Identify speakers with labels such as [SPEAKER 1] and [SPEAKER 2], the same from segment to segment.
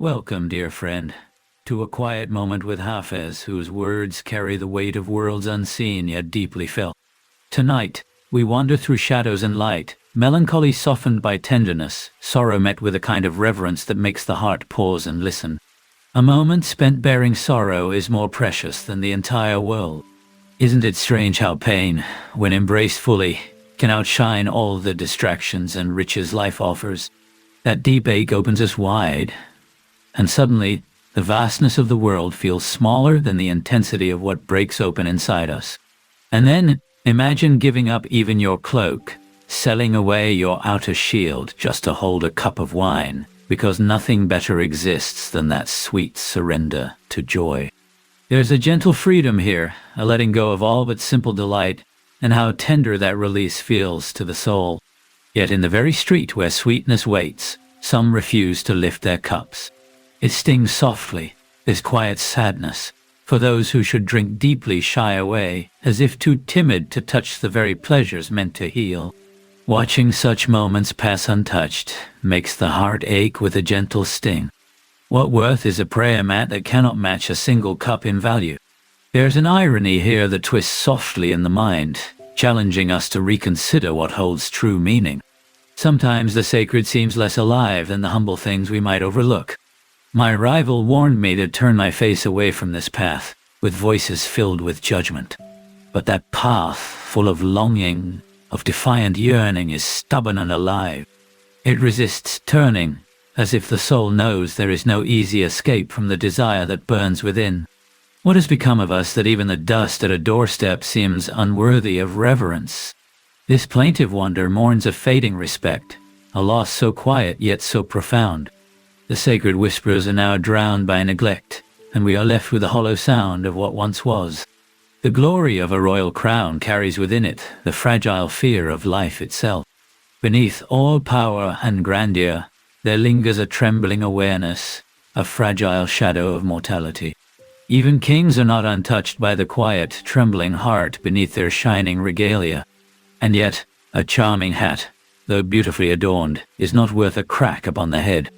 [SPEAKER 1] Welcome, dear friend, to a quiet moment with Hafiz, whose words carry the weight of worlds unseen yet deeply felt. Tonight, we wander through shadows and light, melancholy softened by tenderness, sorrow met with a kind of reverence that makes the heart pause and listen. A moment spent bearing sorrow is more precious than the entire world. Isn't it strange how pain, when embraced fully, can outshine all the distractions and riches life offers? That deep ache opens us wide, and suddenly, the vastness of the world feels smaller than the intensity of what breaks open inside us. And then, imagine giving up even your cloak, selling away your outer shield just to hold a cup of wine, because nothing better exists than that sweet surrender to joy. There's a gentle freedom here, a letting go of all but simple delight, and how tender that release feels to the soul. Yet in the very street where sweetness waits, some refuse to lift their cups. It stings softly, this quiet sadness, for those who should drink deeply shy away, as if too timid to touch the very pleasures meant to heal. Watching such moments pass untouched makes the heart ache with a gentle sting. What worth is a prayer mat that cannot match a single cup in value? There's an irony here that twists softly in the mind, challenging us to reconsider what holds true meaning. Sometimes the sacred seems less alive than the humble things we might overlook. My rival warned me to turn my face away from this path, with voices filled with judgment. But that path, full of longing, of defiant yearning, is stubborn and alive. It resists turning, as if the soul knows there is no easy escape from the desire that burns within. What has become of us that even the dust at a doorstep seems unworthy of reverence? This plaintive wonder mourns a fading respect, a loss so quiet yet so profound. The sacred whispers are now drowned by neglect, and we are left with the hollow sound of what once was. The glory of a royal crown carries within it the fragile fear of life itself. Beneath all power and grandeur, there lingers a trembling awareness, a fragile shadow of mortality. Even kings are not untouched by the quiet, trembling heart beneath their shining regalia. And yet, a charming hat, though beautifully adorned, is not worth a crack upon the head.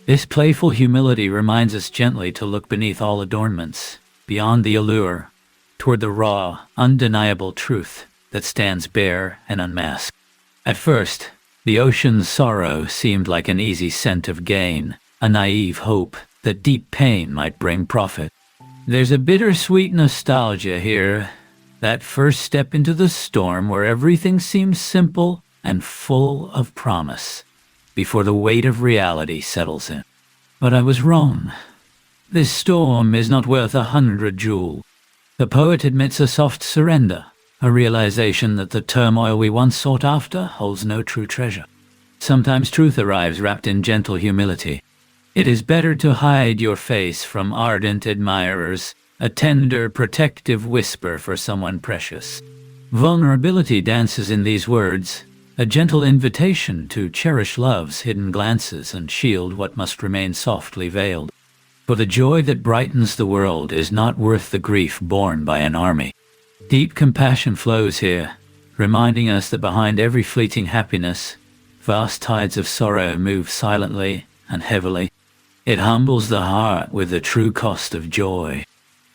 [SPEAKER 1] This playful humility reminds us gently to look beneath all adornments, beyond the allure, toward the raw, undeniable truth that stands bare and unmasked. At first, the ocean's sorrow seemed like an easy scent of gain, a naive hope that deep pain might bring profit. There's a bittersweet nostalgia here, that first step into the storm where everything seems simple and full of promise, before the weight of reality settles in. But I was wrong. This storm is not worth 100 jewels. The poet admits a soft surrender, a realization that the turmoil we once sought after holds no true treasure. Sometimes truth arrives wrapped in gentle humility. It is better to hide your face from ardent admirers, a tender, protective whisper for someone precious. Vulnerability dances in these words, a gentle invitation to cherish love's hidden glances and shield what must remain softly veiled. For the joy that brightens the world is not worth the grief borne by an army. Deep compassion flows here, reminding us that behind every fleeting happiness, vast tides of sorrow move silently and heavily. It humbles the heart with the true cost of joy.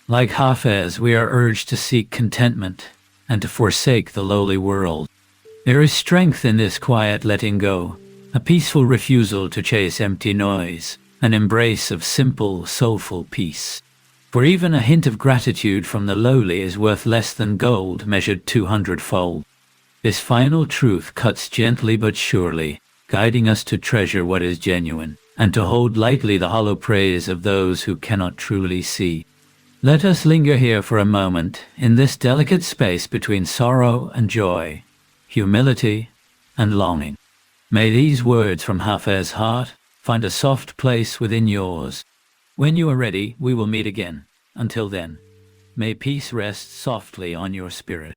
[SPEAKER 1] Like Hafez, we are urged to seek contentment and to forsake the lowly world. There is strength in this quiet letting go, a peaceful refusal to chase empty noise, an embrace of simple, soulful peace. For even a hint of gratitude from the lowly is worth less than gold measured 200-fold. This final truth cuts gently but surely, guiding us to treasure what is genuine, and to hold lightly the hollow praise of those who cannot truly see. Let us linger here for a moment, in this delicate space between sorrow and joy, humility and longing. May these words from Hafez's heart find a soft place within yours. When you are ready, we will meet again. Until then, may peace rest softly on your spirit.